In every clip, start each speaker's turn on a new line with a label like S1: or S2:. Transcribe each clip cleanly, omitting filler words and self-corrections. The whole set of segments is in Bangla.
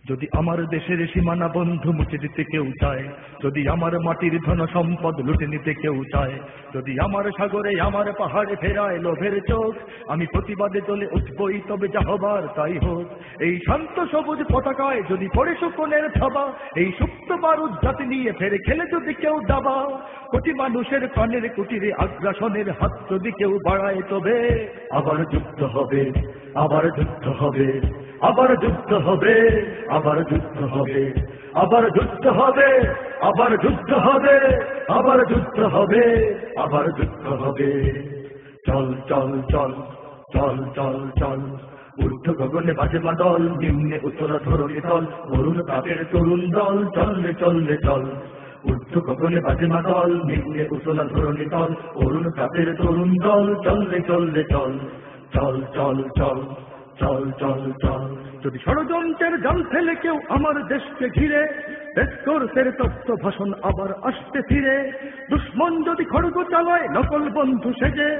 S1: যদি আমার দেশের সীমানা বন্ধু মুছে দিতে কেউ চায়, যদি আমার মাটির ধন সম্পদ লুটে নিতে কেউ চায়, যদি আমার সাগরে আমার পাহাড়ে ফেরায় লোভের চোখ, আমি প্রতিবাদে চলে উঠবই, তবে যা হবার তাই হোক। এই শান্ত সবুজ পতাকায় যদি পড়ে শোকনের থাবা, এই সুপ্ত বারুদ জাতি নিয়ে ফেরে খেলে যদি কেউ দাবা, কোটি মানুষের প্রাণের কুটিরে আগ্রাসনের হাত যদি কেউ বাড়ায়, তবে আবার যুদ্ধ হবে, আবার যুদ্ধ হবে, আবার যুদ্ধ হবে, আবার যুদ্ধ হবে, আবার যুদ্ধ হবে, আবার যুদ্ধ হবে, আবার যুদ্ধ হবে, আবার যুদ্ধ হবে। চল চল চল চল চল চল, ঊর্ধ্ব গগনে বাজে মাদল, নিম্নে উত্তরা ধরণী তল, অরুণ তাপের তরুণ দল, চললে চললে চল। ঊর্ধ্ব গগনে বাজে মাদল, নিম্নে উত্তরা ধরণী তল, অরুণ তাপের তরুণ দল, চললে চললে চল। চল চল চল চল চল চল। যদি ষড়যন্ত্রের জাল ফেলে কেউ আমার দেশকে ঘিরে, বেস্কর্সের তত্ত্ব ভাষণ আবার আসতে ফিরে, দুশ্মন যদি খড়গ চালায় নকল বন্ধু সেজে,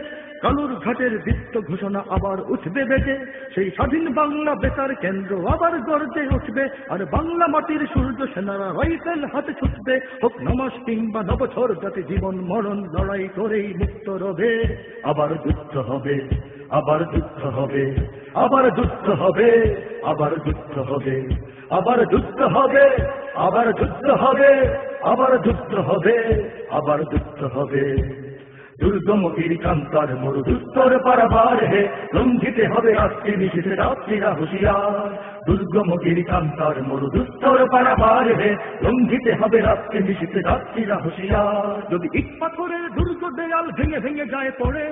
S1: কালুর ঘাটের দীপ্ত ঘোষণা আবার উঠবে বেজে, সেই স্বাধীন বাংলা বেতার কেন্দ্র আবার গর্জে উঠবে, আর বাংলা মাটির সূর্য সেনারা রাইফেল হাতে ছুটবে। হোক নমাস কিংবা নবছর, যাতে জীবন মরণ লড়াই করেই মুক্ত রবে। আবার যুদ্ধ হবে, আবার যুদ্ধ হবে, আবার যুদ্ধ হবে, আবার যুদ্ধ হবে, আবার যুদ্ধ হবে, আবার যুদ্ধ হবে, আবার যুদ্ধ হবে, আবার যুদ্ধ হবে। দুর্গম গিরিকান্তার মরুদুস্তর পারাবার হে, লঙ্ঘিতে হবে রাত্রি নিশীথে রাত্রিরা হুঁশিয়ার। দুর্গম গিরিকান্তার মরুদুস্তর পারাবার হে, লঙ্ঘিতে হবে রাত্রি নিশীথে রাত্রিরা হুঁশিয়ার। যদি ইট পাথরের দুর্গ দেয়াল ভেঙে ভেঙে যায় পড়ে,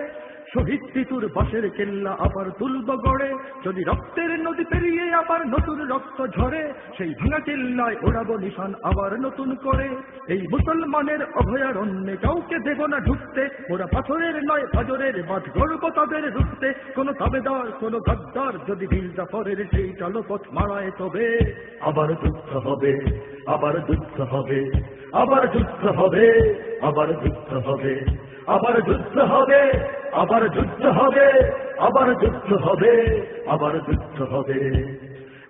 S1: শহীদ তিতুর বাঁশের কেল্লা আবার তুলব গড়ে, যদি রক্তের নদী পেরিয়ে আবার নতুন রক্ত ঝরে, সেই ভাঙা কেল্লায় ওড়াবো নিশান আবার নতুন করে। এই মুসলমানের অভয়ারণ্যে কাউকে দেব না ঢুকতে, ওরা পাথরের নয় ফাজরের বাঁধ গড়ব তাদের রুখতে। কোন তাবেদার কোন গদ্দার যদি বীর জাফরের সেই চালপথ মারায়, তবে আবার যুদ্ধ হবে, আবার যুদ্ধ হবে, আবার যুদ্ধ হবে, আবার যুদ্ধ হবে, আবার যুদ্ধ হবে, আবার যুদ্ধ হবে, আবার যুদ্ধ হবে, আবার যুদ্ধ হবে।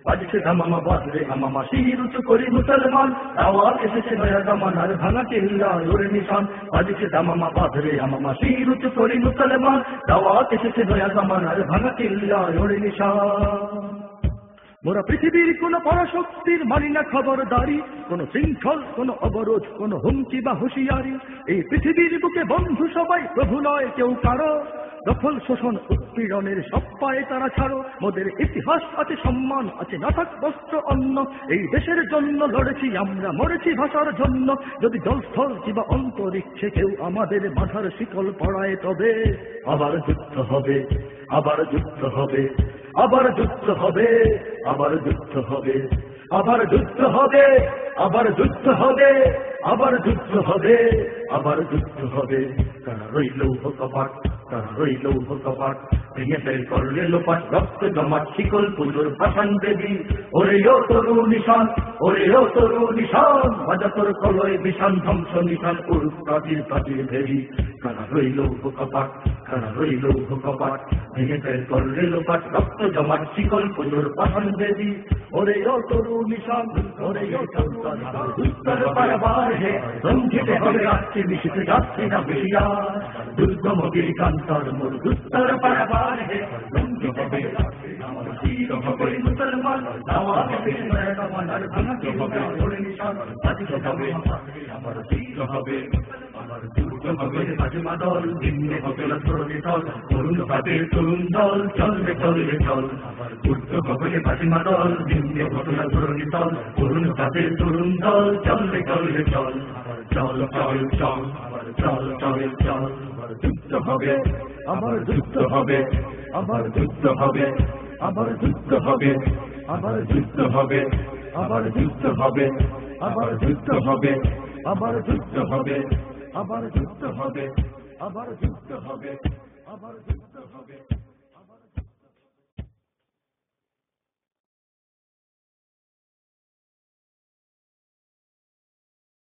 S1: বাজছে ধামামা বাজরে হামামা, শির উঁচু করি মুসলমান, আওয়াজ এসেছে নয়া জামানার ভাঙা কেল্লা ওর নিশান। বাজছে ধামামা বাজরে হামামা, শির উঁচু করি মুসলমান, আওয়াজ এসেছে নয়া জামানার ভাঙা কেল্লা ওর নিশান। মোরা পৃথিবীর কোন পরাশক্তির মানি না খবরদারি, কোন শৃঙ্খল, কোন অবরোধ, কোন হুমকি বা হুঁশিয়ারি। এই পৃথিবীর বুকে বন্ধু সবাই, প্রভু নয় কেউ কারো। দখল শোষণ উৎপীড়নের সব পায়ে তারা ছাড়ো। মোদের ইতিহাস আছে, সম্মান আছে, না থাক বস্ত্র অন্ন। এই দেশের জন্য লড়েছি আমরা, মরেছি ভাষার জন্য। যদি জলস্থল কিংবা অন্তরিক্ষে কেউ আমাদের মাথার শিকল পড়ায়, তবে আবার যুদ্ধ হবে, আবার যুদ্ধ হবে, আবার যুদ্ধ হবে, আবার যুদ্ধ হবে, আবার যুদ্ধ হবে, আবার যুদ্ধ হবে, আবার যুদ্ধ হবে, আবার যুদ্ধ হবে। তারা রইল কপাট, তারা রইল কপাট, ভেঙে ফেল করলে লোপাট, রক্ত জমাট শিকল পুজোর ভাষণ দেবী। ওরে ও তরু নিশান, ওরে ও তরু নিশান, বাজা তোর কলয় বিশান, ধ্বংস নিশান উড়ুক প্রাচীর প্রাচীর ভেবি। তারা রইল কপাট, তারা রইল কপাট, ভেঙে ফেল করলে লোপাট, রক্ত জমাট শিকল পুজোর ভাষণ দেবী। ওরে ও তরু নিশান, ওরে ও তরু নিশান, উত্তর পারাবার হে, রঞ্জিতে হবে রাত্রি নিশীথে যাচ্ছি না হুঁশিয়ার। দুর্গম গিরিকান্তার মরুদুস্তর পারাবার হে, লঙ্ঘিতে হবে রাত্রি আমার শির হবে মুসলমান, আওয়াজ এসেছে নয়া জামানার ভাঙা কেল্লা ওর নিশান। বাজছে ধামামা আমার শির হবে, আমার দুর্গ হবে বাজে মাদল, নিম্নে হবে ধরণী তল, অরুণ তাপের তরুণ দল, চলবে চলবে চল। আমার দুর্গ হবে বাজে মাদল, নিম্নে হবে ধরণী তল, অরুণ তাপের তরুণ দল, চলবে চলবে চল। চল চল চল, আবার চল চল চল। আবার যুদ্ধ হবে, আবার যুদ্ধ হবে, আবার যুদ্ধ হবে, আবার যুদ্ধ হবে, আবার যুদ্ধ হবে, আবার যুদ্ধ হবে, আবার যুদ্ধ হবে, আবার যুদ্ধ হবে, আবার যুদ্ধ হবে, আবার যুদ্ধ হবে, আবার